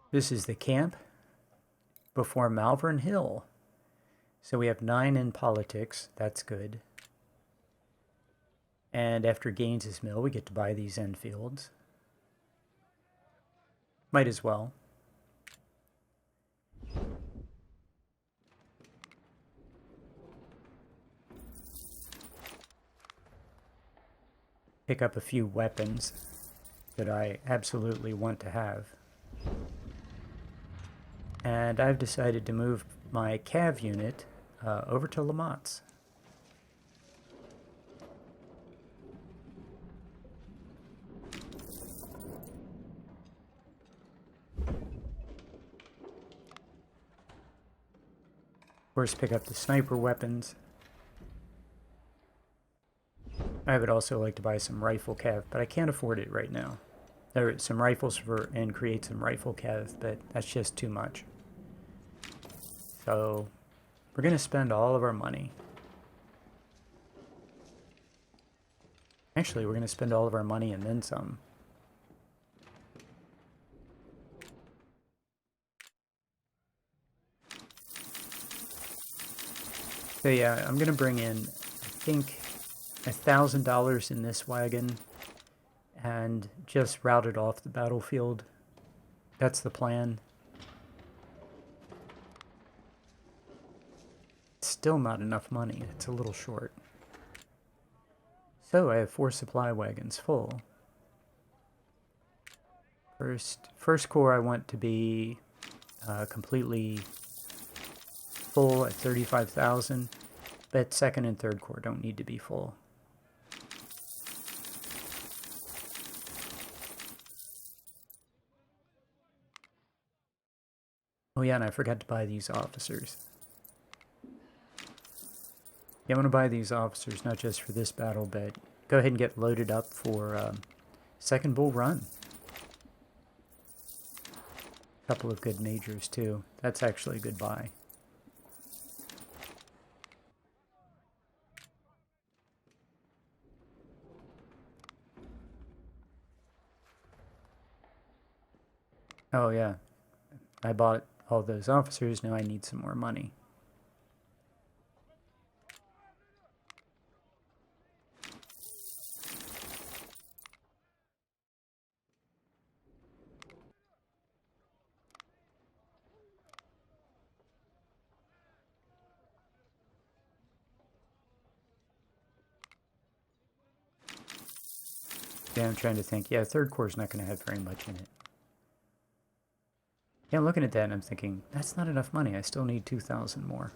This is the camp before Malvern Hill. So we have 9 in politics. That's good. And after Gaines's Mill, we get to buy these Enfields. Might as well. Pick up a few weapons that I absolutely want to have. And I've decided to move my cav unit over to Lamont's. Of course, pick up the sniper weapons. I would also like to buy some rifle cav, but I can't afford it right now. There are some rifles and create some rifle cav, but that's just too much. So we're going to spend all of our money. Actually, we're going to spend all of our money and then some. So yeah, I'm going to bring in, I think, $1,000 in this wagon and just route it off the battlefield. That's the plan. It's still not enough money. It's a little short. So I have 4 supply wagons full. First corps I want to be completely full at 35,000, but second and third corps don't need to be full. Oh yeah, and I forgot to buy these officers. Yeah, I'm going to buy these officers not just for this battle, but go ahead and get loaded up for Second Bull Run. A couple of good majors too. That's actually a good buy. Oh yeah, I bought all those officers, now I need some more money. Yeah, I'm trying to think. Yeah, third corps is not going to have very much in it. Yeah, I'm looking at that and I'm thinking, that's not enough money. I still need 2,000 more.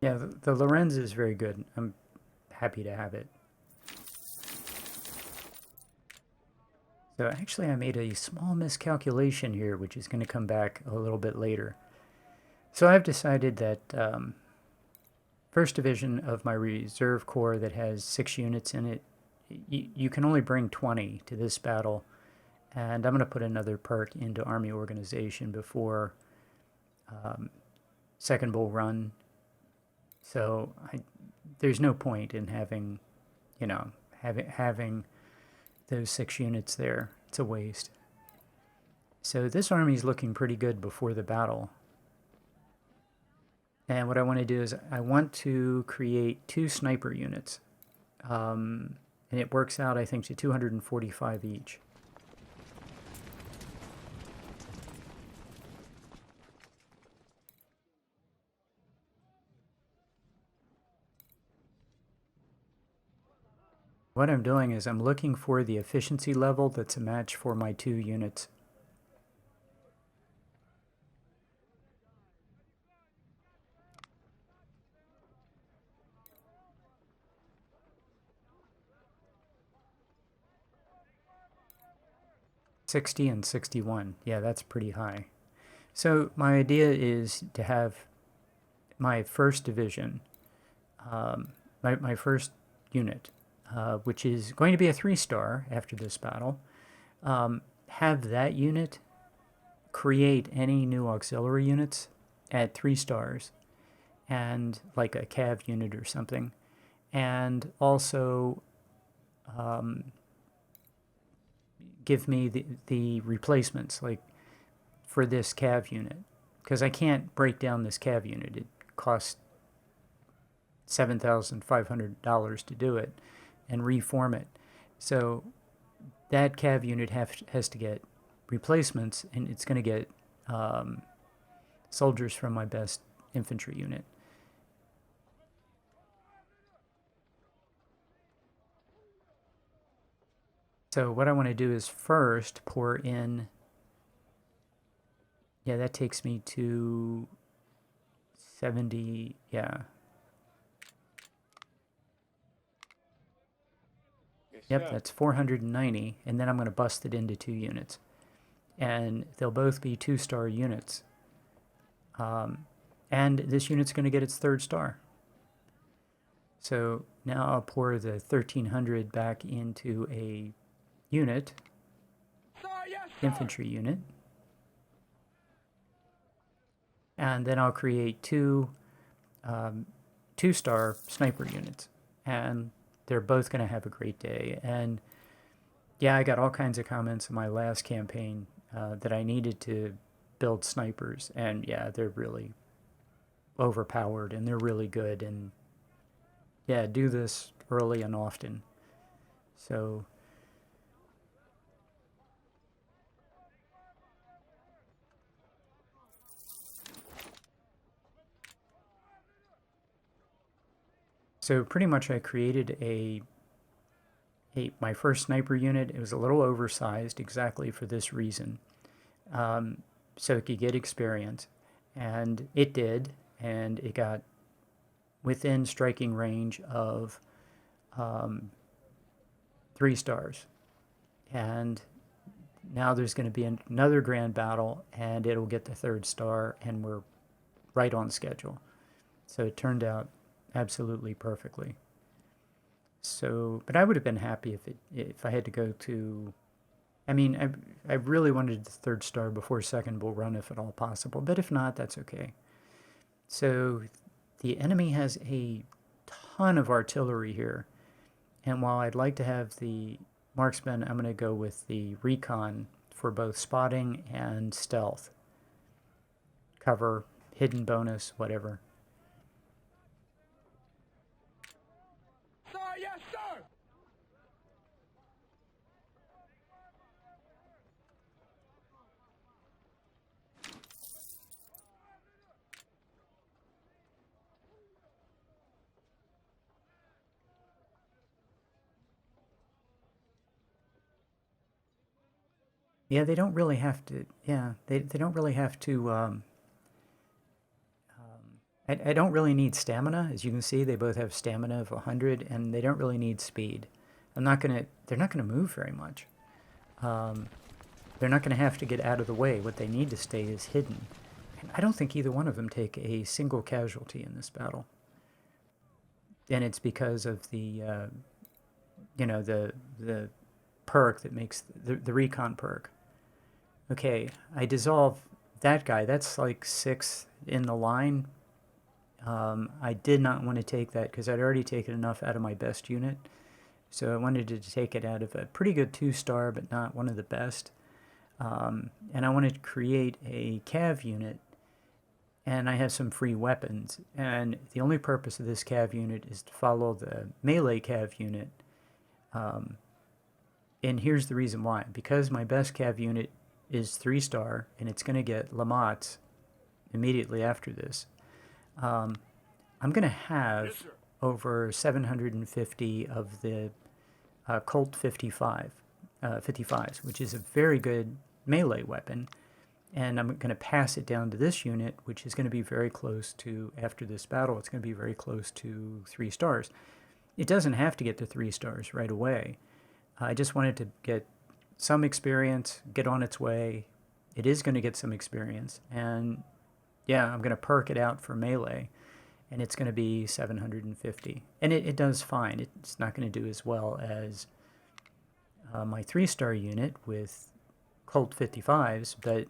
Yeah, the Lorenz is very good. I'm happy to have it. So actually I made a small miscalculation here, which is going to come back a little bit later. So I've decided that 1st Division of my reserve corps that has 6 units in it, you can only bring 20 to this battle. And I'm going to put another perk into Army Organization before Second Bull Run. So there's no point in having, having those 6 units there. It's a waste. So this army is looking pretty good before the battle. And what I want to do is I want to create 2 sniper units. And it works out, I think, to 245 each. What I'm doing is I'm looking for the efficiency level that's a match for my 2 units. $60 and $61. Yeah, that's pretty high. So my idea is to have my 1st division, my first unit, which is going to be a 3-star after this battle. Have that unit create any new auxiliary units at 3 stars, and like a cav unit or something, and also give me the replacements, like for this cav unit, because I can't break down this cav unit. It costs $7,500 to do it and reform it. So that cav unit has to get replacements, and it's going to get soldiers from my best infantry unit. So what I want to do is first pour in, yeah, that takes me to 70, yeah. Yep, that's 490, and then I'm going to bust it into 2 units. And they'll both be 2-star units. And this unit's going to get its 3rd star. So now I'll pour the 1300 back into a unit, infantry unit. And then I'll create 2 2-star sniper units. And they're both going to have a great day. And yeah, I got all kinds of comments in my last campaign that I needed to build snipers. And yeah, they're really overpowered and they're really good. And yeah, do this early and often. So pretty much I created my first sniper unit. It was a little oversized exactly for this reason, so it could get experience, and it did, and it got within striking range of 3 stars. And now there's going to be another grand battle, and it'll get the 3rd star, and we're right on schedule. So it turned out absolutely perfectly. So, but I would have been happy if I had to go to, I mean, I really wanted the 3rd star before 2nd Bull Run if at all possible, but if not, that's okay. So the enemy has a ton of artillery here, and while I'd like to have the marksman, I'm going to go with the recon for both spotting and stealth. Cover, hidden bonus, whatever. Sir, yes, sir! Yeah, they don't really have to, yeah, they don't really have to, I don't really need stamina. As you can see, they both have stamina of 100, and they don't really need speed. They're not going to move very much. They're not going to have to get out of the way. What they need to stay is hidden. And I don't think either one of them take a single casualty in this battle. And it's because of the, the perk that makes, the recon perk. Okay, I dissolve that guy. That's like 6th in the line. I did not want to take that because I'd already taken enough out of my best unit. So I wanted to take it out of a pretty good 2-star, but not one of the best. And I wanted to create a cav unit, and I have some free weapons. And the only purpose of this cav unit is to follow the melee cav unit. And here's the reason why. Because my best cav unit is 3-star, and it's going to get Lamotte immediately after this. I'm going to have over 750 of the Colt 55s, which is a very good melee weapon. And I'm going to pass it down to this unit, which is going to be very close to, after this battle, it's going to be very close to 3 stars. It doesn't have to get to 3 stars right away. I just wanted to get some experience, get on its way. It is going to get some experience. And yeah, I'm going to perk it out for melee. and it's going to be 750. And it does fine. It's not going to do as well as my 3-star unit with Colt 55s, but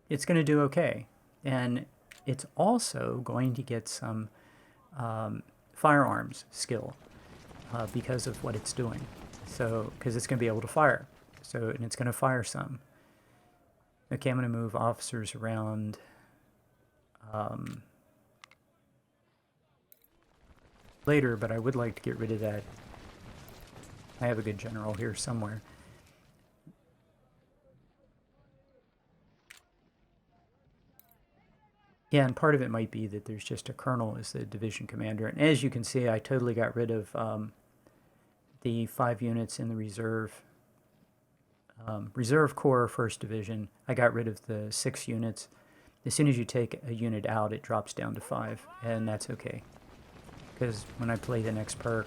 it's going to do okay. And it's also going to get some firearms skill because of what it's doing. So, because it's going to be able to fire. So, and it's going to fire some. Okay, I'm going to move officers around. Later, but I would like to get rid of that. I have a good general here somewhere. Yeah, and part of it might be that there's just a colonel as the division commander. And as you can see, I totally got rid of the 5 units in the reserve corps 1st Division. I got rid of the 6 units. As soon as you take a unit out, it drops down to 5, and that's okay. Because when I play the next perk,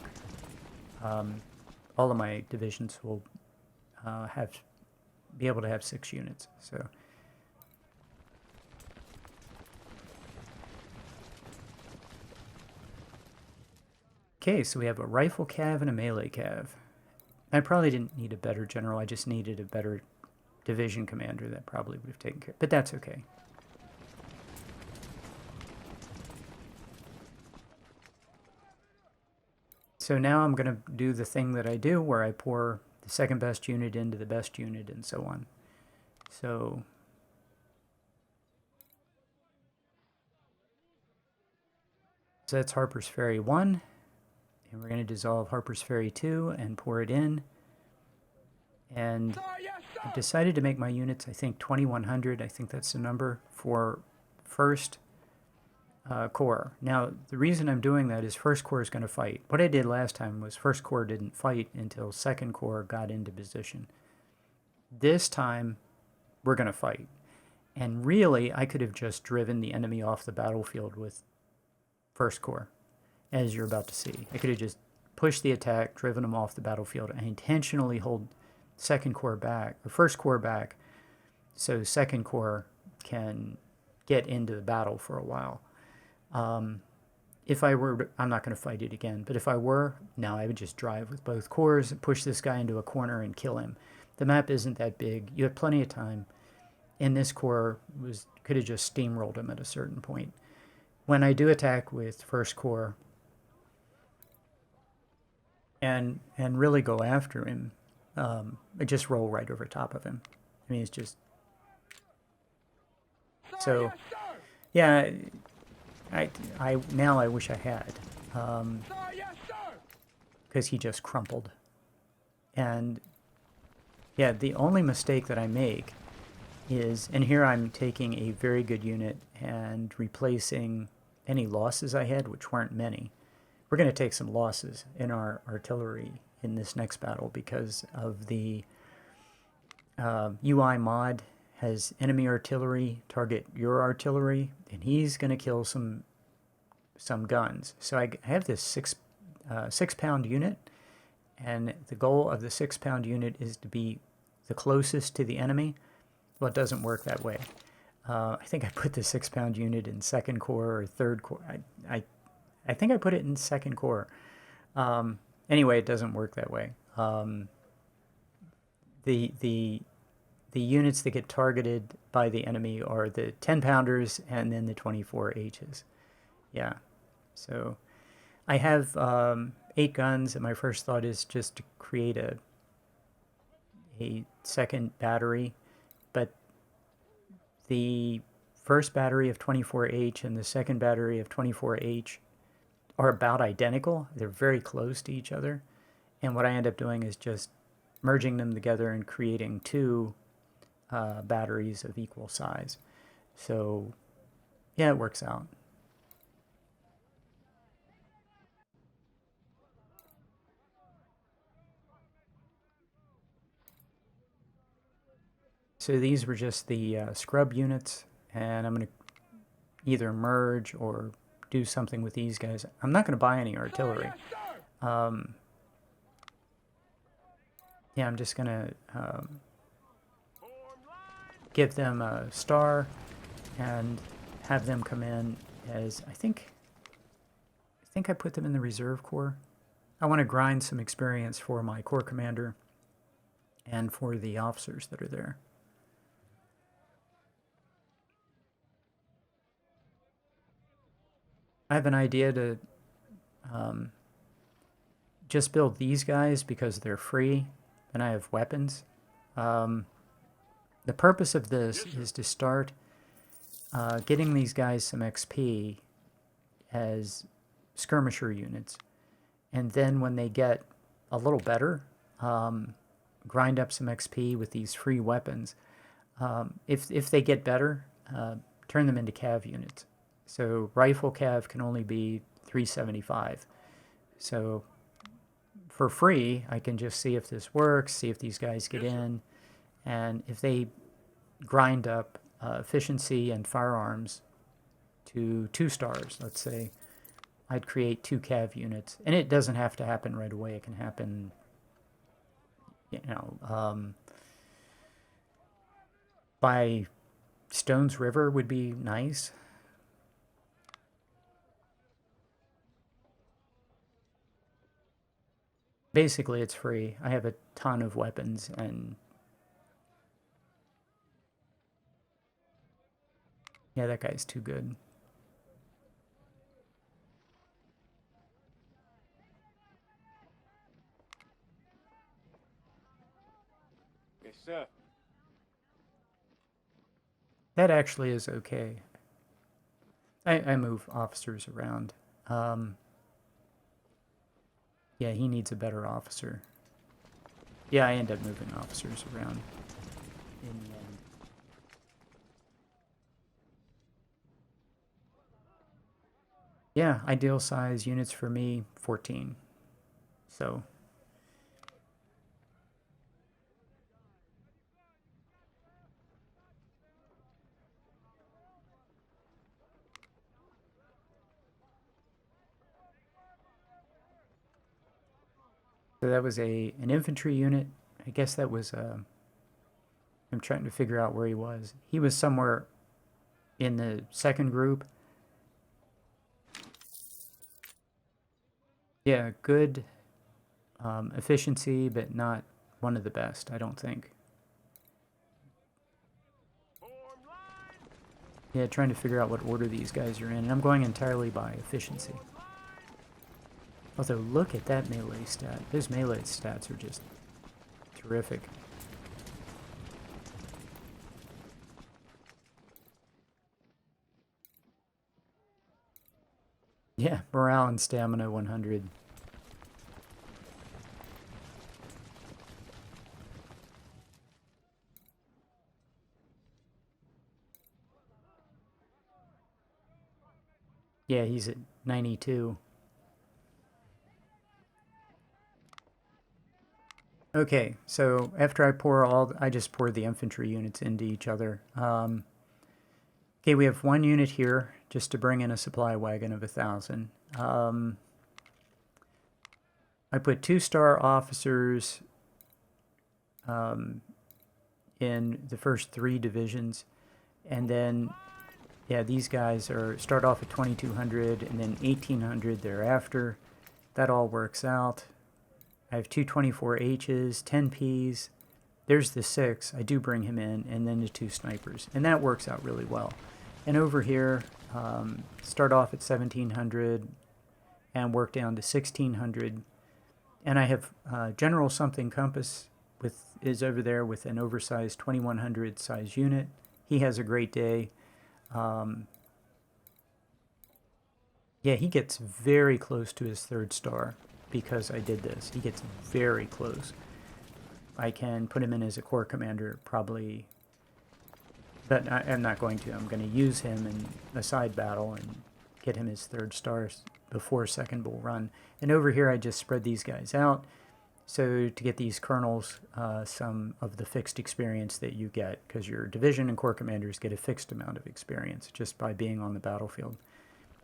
all of my divisions will be able to have 6 units. So. Okay, so we have a rifle cav and a melee cav. I probably didn't need a better general, I just needed a better division commander that probably would have taken care, but that's okay. So now I'm going to do the thing that I do where I pour the second best unit into the best unit and so on. So that's Harper's Ferry 1, and we're going to dissolve Harper's Ferry 2 and pour it in. And I've decided to make my units, I think, 2100. I think that's the number for 1st Corps. Now, the reason I'm doing that is 1st Corps is going to fight. What I did last time was 1st Corps didn't fight until 2nd Corps got into position. This time, we're going to fight. And really, I could have just driven the enemy off the battlefield with 1st Corps, as you're about to see. I could have just pushed the attack, driven them off the battlefield. I intentionally hold 2nd Corps back, or 1st Corps back, so 2nd Corps can get into the battle for a while. If I were, I'm not going to fight it again, but if I were, now I would just drive with both corps and push this guy into a corner and kill him. The map isn't that big. You have plenty of time. And this corps could have just steamrolled him at a certain point. When I do attack with 1st Corps and really go after him, I just roll right over top of him. I mean, it's just... So, yeah, now I wish I had, because he just crumpled. And yeah, the only mistake that I make is, and here I'm taking a very good unit and replacing any losses I had, which weren't many. We're going to take some losses in our artillery in this next battle because of the UI mod has enemy artillery target your artillery, and he's going to kill some guns. So I have this 6-pound unit, and the goal of the 6-pound unit is to be the closest to the enemy. Well, it doesn't work that way. I think I put the 6-pound unit in 2nd Corps or 3rd Corps. I think I put it in 2nd Corps. Anyway, it doesn't work that way. The units that get targeted by the enemy are the 10-pounders and then the 24Hs. Yeah. So I have 8 guns, and my first thought is just to create a second battery. But the first battery of 24H and the second battery of 24H are about identical. They're very close to each other. And what I end up doing is just merging them together and creating 2 batteries of equal size. So, yeah, it works out. So these were just the scrub units, and I'm going to either merge or do something with these guys. I'm not going to buy any artillery. Yeah, I'm just going to give them a star and have them come in as, I think think I put them in the reserve corps. I want to grind some experience for my corps commander and for the officers that are there. I have an idea to just build these guys because they're free and I have weapons. The purpose of this is to start getting these guys some XP as skirmisher units. And then when they get a little better, grind up some XP with these free weapons. If they get better, turn them into cav units. So rifle cav can only be 375. So for free, I can just see if this works, see if these guys get in, and if they grind up efficiency and firearms to 2 stars, let's say, I'd create 2 cav units. And it doesn't have to happen right away. It can happen, by Stones River would be nice. Basically, it's free. I have a ton of weapons, and yeah, that guy's too good. Yes, sir. That actually is okay. I move officers around. Yeah, he needs a better officer. Yeah, I end up moving officers around in the end. Yeah, ideal size units for me, 14. So that was an infantry unit. I guess that was I'm trying to figure out where he was. He was somewhere in the second group. Yeah, good efficiency, but not one of the best, I don't think. Yeah, trying to figure out what order these guys are in, and I'm going entirely by efficiency. Although, look at that melee stat. Those melee stats are just terrific. Yeah, morale and stamina 100. Yeah, he's at 92. Okay, so after I just pour the infantry units into each other. Okay, we have 1 unit here just to bring in a supply wagon of 1,000. I put 2-star officers in the first 3 divisions, and then yeah, these guys start off at 2,200 and then 1,800 thereafter. That all works out. I have 2 24Hs, 10 Ps. There's the 6. I do bring him in, and then the 2 snipers, and that works out really well. And over here, start off at 1,700 and work down to 1,600. And I have General Something Compass is over there with an oversized 2,100 size unit. He has a great day. Yeah, he gets very close to his 3rd star because I did this. He gets very close. I can put him in as a corps commander probably, but I'm not going to. I'm going to use him in a side battle and get him his 3rd star before second bull run. And over here I just spread these guys out. So to get these colonels some of the fixed experience that you get, because your division and corps commanders get a fixed amount of experience just by being on the battlefield.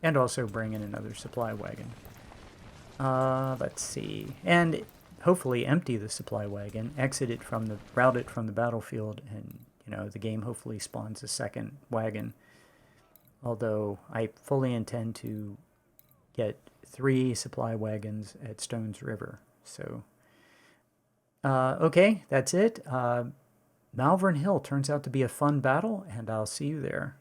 And also bring in another supply wagon. Let's see. And hopefully empty the supply wagon, route it from the battlefield, and the game hopefully spawns a second wagon. Although I fully intend to get 3 supply wagons at Stones River. So, okay, that's it. Malvern Hill turns out to be a fun battle, and I'll see you there.